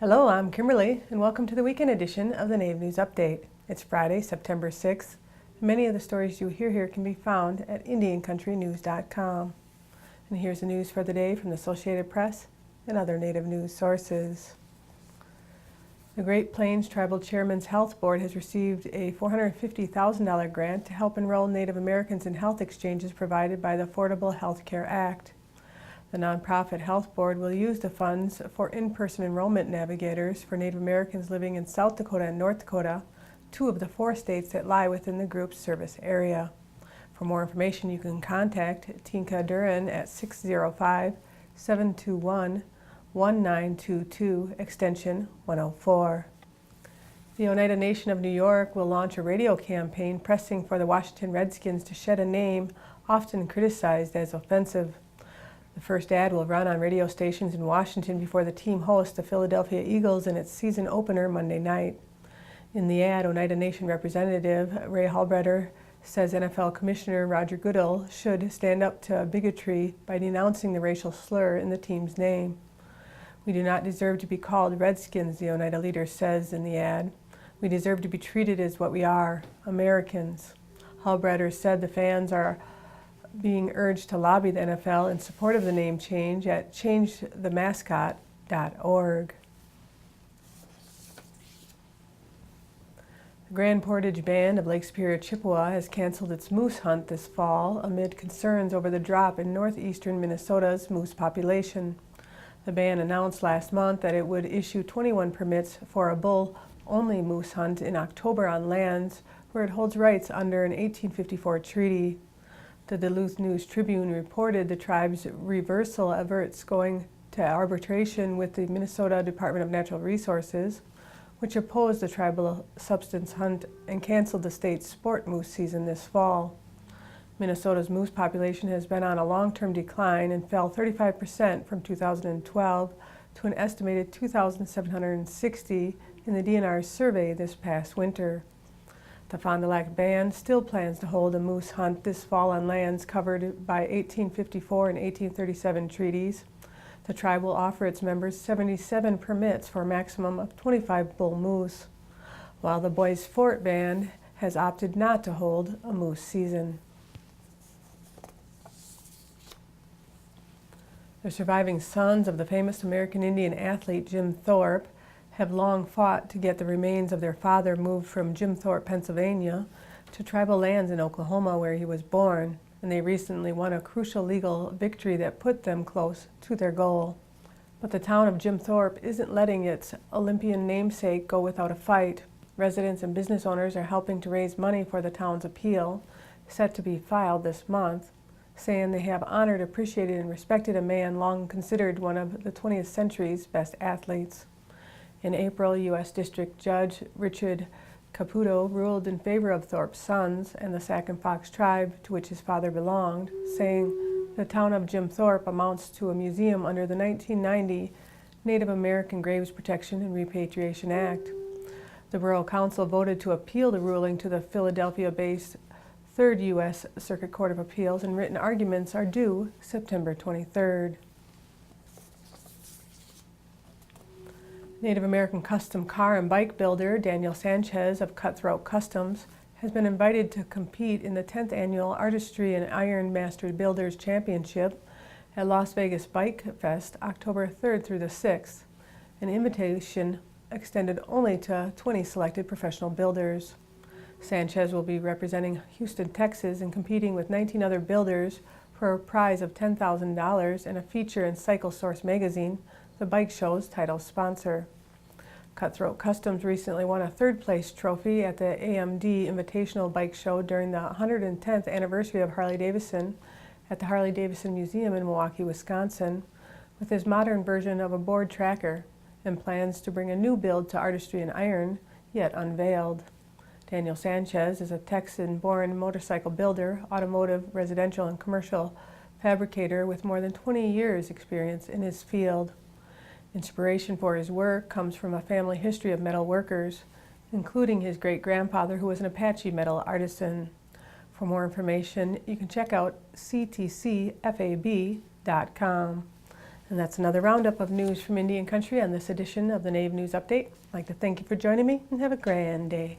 Hello, I'm Kimberly, and welcome to the weekend edition of the Native News Update. It's Friday, September 6th. Many of the stories you hear here can be found at IndianCountryNews.com. And here's the news for the day from the Associated Press and other Native news sources. The Great Plains Tribal Chairman's Health Board has received a $450,000 grant to help enroll Native Americans in health exchanges provided by the Affordable Health Care Act. The nonprofit health board will use the funds for in-person enrollment navigators for Native Americans living in South Dakota and North Dakota, two of the 4 states that lie within the group's service area. For more information, you can contact Tinka Duran at 605-721-1922, extension 104. The Oneida Nation of New York will launch a radio campaign pressing for the Washington Redskins to shed a name often criticized as offensive. The first ad will run on radio stations in Washington before the team hosts the Philadelphia Eagles in its season opener Monday night. In the ad, Oneida Nation Representative Ray Hallbreder says NFL Commissioner Roger Goodell should stand up to bigotry by denouncing the racial slur in the team's name. "We do not deserve to be called Redskins," the Oneida leader says in the ad. "We deserve to be treated as what we are, Americans." Hallbreder said the fans are being urged to lobby the NFL in support of the name change at changethemascot.org. The Grand Portage Band of Lake Superior, Chippewa has canceled its moose hunt this fall amid concerns over the drop in northeastern Minnesota's moose population. The band announced last month that it would issue 21 permits for a bull-only moose hunt in October on lands where it holds rights under an 1854 treaty. The Duluth News-Tribune reported the tribe's reversal averts going to arbitration with the Minnesota Department of Natural Resources, which opposed the tribal subsistence hunt and canceled the state's sport moose season this fall. Minnesota's moose population has been on a long-term decline and fell 35% from 2012 to an estimated 2,760 in the DNR's survey this past winter. The Fond du Lac Band still plans to hold a moose hunt this fall on lands covered by 1854 and 1837 treaties. The tribe will offer its members 77 permits for a maximum of 25 bull moose, while the Bois Forte Band has opted not to hold a moose season. The surviving sons of the famous American Indian athlete Jim Thorpe have long fought to get the remains of their father moved from Jim Thorpe, Pennsylvania, to tribal lands in Oklahoma where he was born, and they recently won a crucial legal victory that put them close to their goal. But the town of Jim Thorpe isn't letting its Olympian namesake go without a fight. Residents and business owners are helping to raise money for the town's appeal, set to be filed this month, saying they have honored, appreciated, and respected a man long considered one of the 20th century's best athletes. In April, U.S. District Judge Richard Caputo ruled in favor of Thorpe's sons and the Sac and Fox tribe to which his father belonged, saying the town of Jim Thorpe amounts to a museum under the 1990 Native American Graves Protection and Repatriation Act. The Borough Council voted to appeal the ruling to the Philadelphia-based 3rd U.S. Circuit Court of Appeals, and written arguments are due September 23rd. Native American custom car and bike builder Daniel Sanchez of Cutthroat Customs has been invited to compete in the 10th annual Artistry and Iron Master Builders Championship at Las Vegas Bike Fest October 3rd through the 6th, an invitation extended only to 20 selected professional builders. Sanchez will be representing Houston, Texas, and competing with 19 other builders for a prize of $10,000 and a feature in Cycle Source magazine, the bike show's title sponsor. Cutthroat Customs recently won a 3rd-place trophy at the AMD Invitational Bike Show during the 110th anniversary of Harley-Davidson at the Harley-Davidson Museum in Milwaukee, Wisconsin, with his modern version of a board tracker, and plans to bring a new build to Artistry and Iron, yet unveiled. Daniel Sanchez is a Texan-born motorcycle builder, automotive, residential, and commercial fabricator with more than 20 years' experience in his field. Inspiration for his work comes from a family history of metal workers, including his great-grandfather who was an Apache metal artisan. For more information, you can check out ctcfab.com. And that's another roundup of news from Indian Country on this edition of the Nave News Update. I'd like to thank you for joining me and have a grand day.